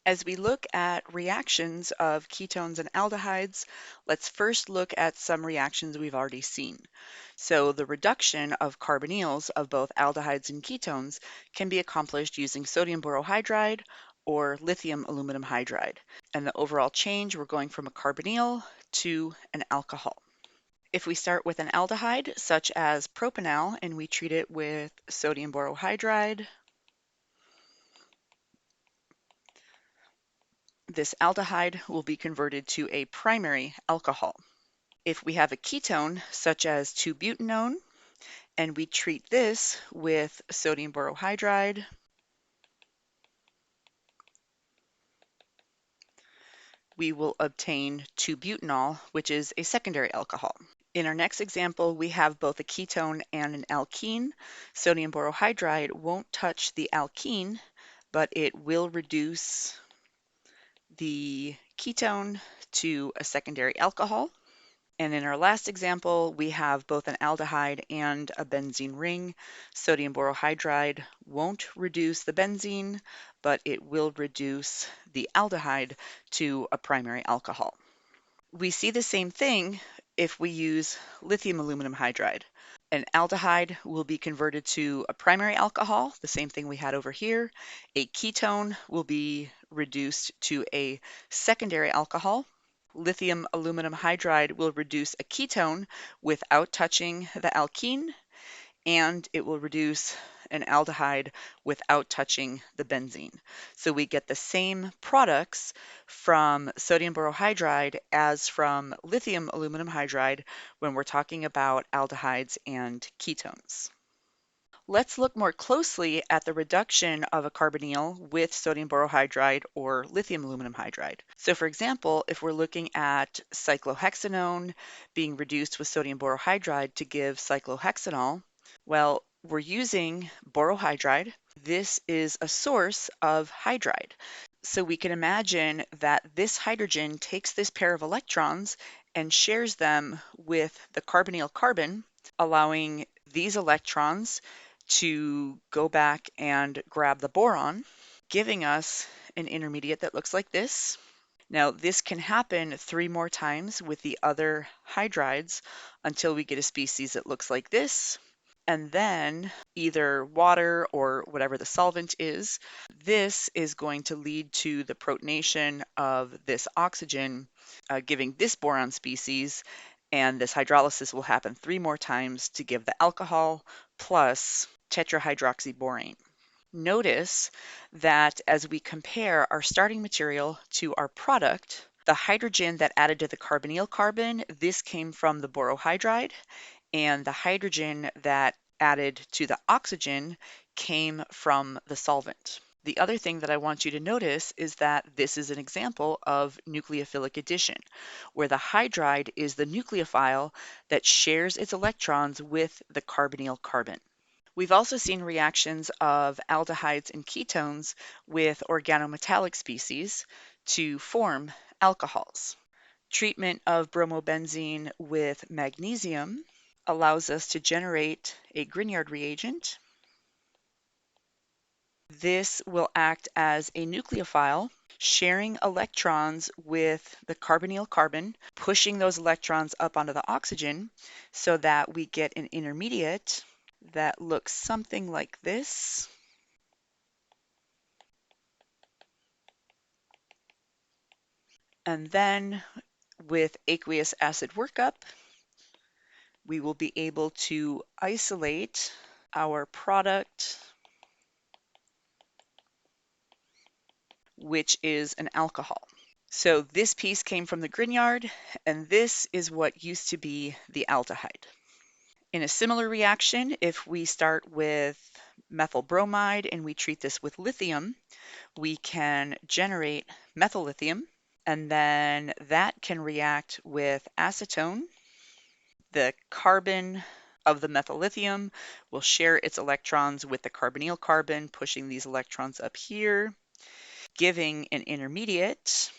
As we look at reactions of ketones and aldehydes, let's first look at some reactions we've already seen. So the reduction of carbonyls of both aldehydes and ketones can be accomplished using sodium borohydride or lithium aluminum hydride. And the overall change, we're going from a carbonyl to an alcohol. If we start with an aldehyde, such as propanal, and we treat it with sodium borohydride, this aldehyde will be converted to a primary alcohol. If we have a ketone, such as 2-butanone, and we treat this with sodium borohydride, we will obtain 2-butanol, which is a secondary alcohol. In our next example, we have both a ketone and an alkene. Sodium borohydride won't touch the alkene, but it will reduce the ketone to a secondary alcohol. And in our last example, we have both an aldehyde and a benzene ring. Sodium borohydride won't reduce the benzene, but it will reduce the aldehyde to a primary alcohol. We see the same thing if we use lithium aluminum hydride. An aldehyde will be converted to a primary alcohol, the same thing we had over here. A ketone will be reduced to a secondary alcohol. Lithium aluminum hydride will reduce a ketone without touching the alkene, and it will reduce an aldehyde without touching the benzene. So we get the same products from sodium borohydride as from lithium aluminum hydride when we're talking about aldehydes and ketones. Let's look more closely at the reduction of a carbonyl with sodium borohydride or lithium aluminum hydride. So for example, if we're looking at cyclohexanone being reduced with sodium borohydride to give cyclohexanol, well, we're using borohydride. This is a source of hydride. So we can imagine that this hydrogen takes this pair of electrons and shares them with the carbonyl carbon, allowing these electrons to go back and grab the boron, giving us an intermediate that looks like this. Now, this can happen 3 more times with the other hydrides until we get a species that looks like this. And then either water or whatever the solvent is, this is going to lead to the protonation of this oxygen, giving this boron species, and this hydrolysis will happen 3 more times to give the alcohol plus tetrahydroxyborane. Notice that as we compare our starting material to our product, the hydrogen that added to the carbonyl carbon, this came from the borohydride, and the hydrogen that added to the oxygen came from the solvent. The other thing that I want you to notice is that this is an example of nucleophilic addition, where the hydride is the nucleophile that shares its electrons with the carbonyl carbon. We've also seen reactions of aldehydes and ketones with organometallic species to form alcohols. Treatment of bromobenzene with magnesium allows us to generate a Grignard reagent. This will act as a nucleophile, sharing electrons with the carbonyl carbon, pushing those electrons up onto the oxygen so that we get an intermediate that looks something like this. And then with aqueous acid workup, we will be able to isolate our product, which is an alcohol. So this piece came from the Grignard, and this is what used to be the aldehyde. In a similar reaction, if we start with methyl bromide and we treat this with lithium, we can generate methyl lithium, and then that can react with acetone. The carbon of the methyl lithium will share its electrons with the carbonyl carbon, pushing these electrons up here, giving an intermediate.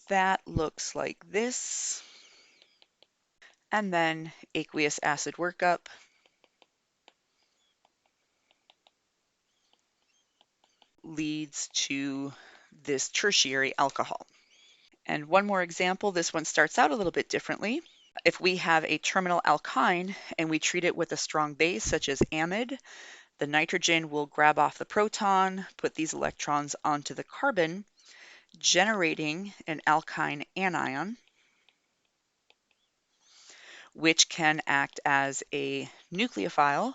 That looks like this. And then aqueous acid workup. leads to this tertiary alcohol. And one more example, this one starts out a little bit differently. If we have a terminal alkyne and we treat it with a strong base such as amide, the nitrogen will grab off the proton, put these electrons onto the carbon, generating an alkyne anion, which can act as a nucleophile,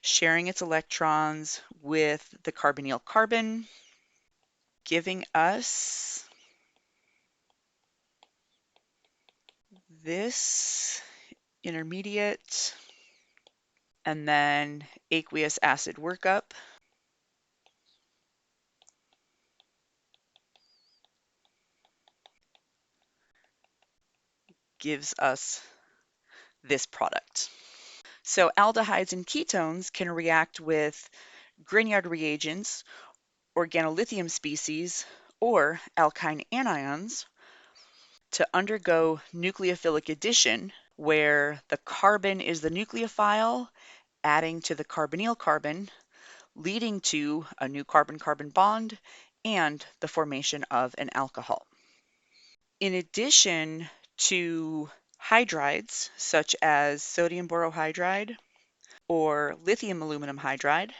sharing its electrons with the carbonyl carbon, giving us this intermediate, and then aqueous acid workup gives us this product. So aldehydes and ketones can react with Grignard reagents, organolithium species, or alkyne anions to undergo nucleophilic addition, where the carbon is the nucleophile, adding to the carbonyl carbon, leading to a new carbon-carbon bond and the formation of an alcohol. In addition to hydrides, such as sodium borohydride or lithium aluminum hydride,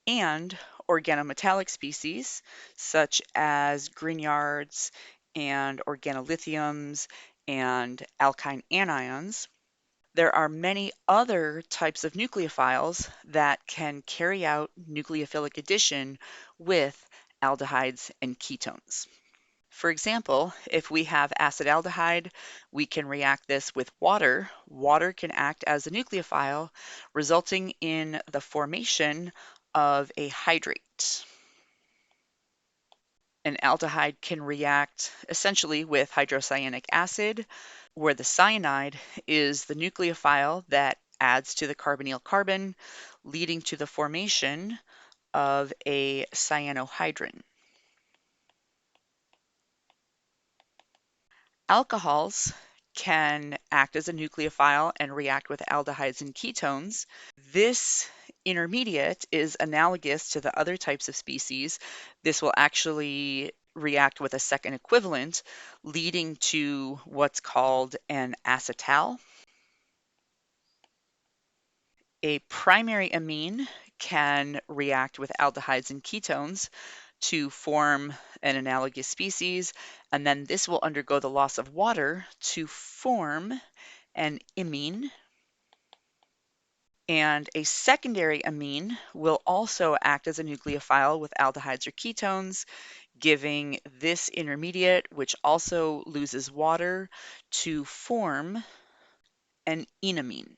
and organometallic species, such as Grignards and organolithiums and alkyne anions, there are many other types of nucleophiles that can carry out nucleophilic addition with aldehydes and ketones. For example, if we have acetaldehyde, we can react this with water. Water can act as a nucleophile, resulting in the formation of a hydrate. An aldehyde can react essentially with hydrocyanic acid, where the cyanide is the nucleophile that adds to the carbonyl carbon, leading to the formation of a cyanohydrin. Alcohols can act as a nucleophile and react with aldehydes and ketones. This intermediate is analogous to the other types of species. This will actually react with a second equivalent, leading to what's called an acetal. A primary amine can react with aldehydes and ketones to form an analogous species, and then this will undergo the loss of water to form an imine. And a secondary amine will also act as a nucleophile with aldehydes or ketones, giving this intermediate, which also loses water, to form an enamine.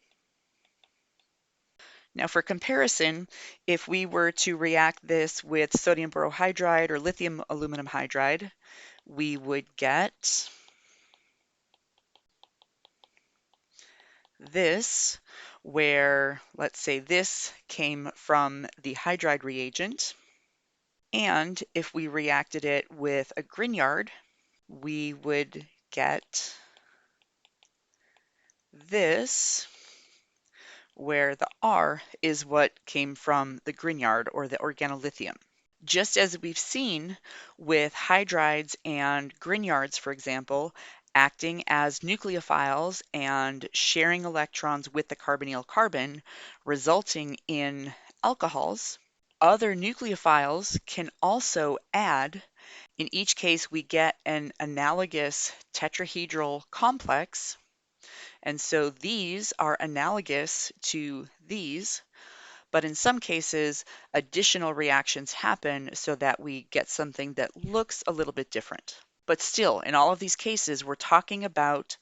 Now for comparison, if we were to react this with sodium borohydride or lithium aluminum hydride, we would get this, where let's say this came from the hydride reagent. And if we reacted it with a Grignard, we would get this, where the R is what came from the Grignard or the organolithium. Just as we've seen with hydrides and Grignards, for example, acting as nucleophiles and sharing electrons with the carbonyl carbon, resulting in alcohols, other nucleophiles can also add. In each case, we get an analogous tetrahedral complex, and so these are analogous to these, but in some cases, additional reactions happen so that we get something that looks a little bit different. But still, in all of these cases, we're talking about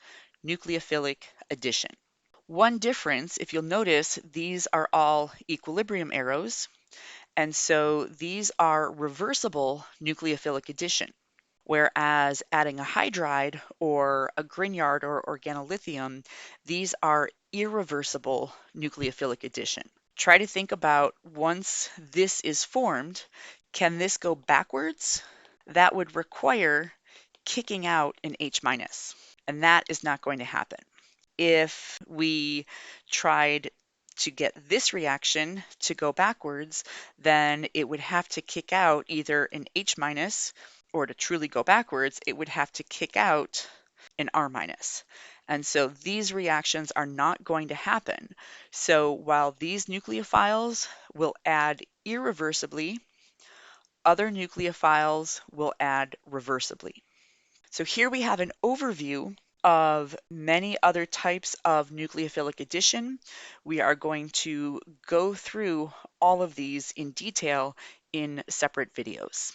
nucleophilic addition. One difference, if you'll notice, these are all equilibrium arrows, and so these are reversible nucleophilic addition. Whereas adding a hydride or a Grignard or organolithium, these are irreversible nucleophilic addition. Try to think about, once this is formed, can this go backwards? That would require kicking out an H-, and that is not going to happen. If we tried to get this reaction to go backwards, then it would have to kick out either an H minus, or to truly go backwards, it would have to kick out an R minus. And so these reactions are not going to happen. So while these nucleophiles will add irreversibly, other nucleophiles will add reversibly. So here we have an overview of many other types of nucleophilic addition. We are going to go through all of these in detail in separate videos.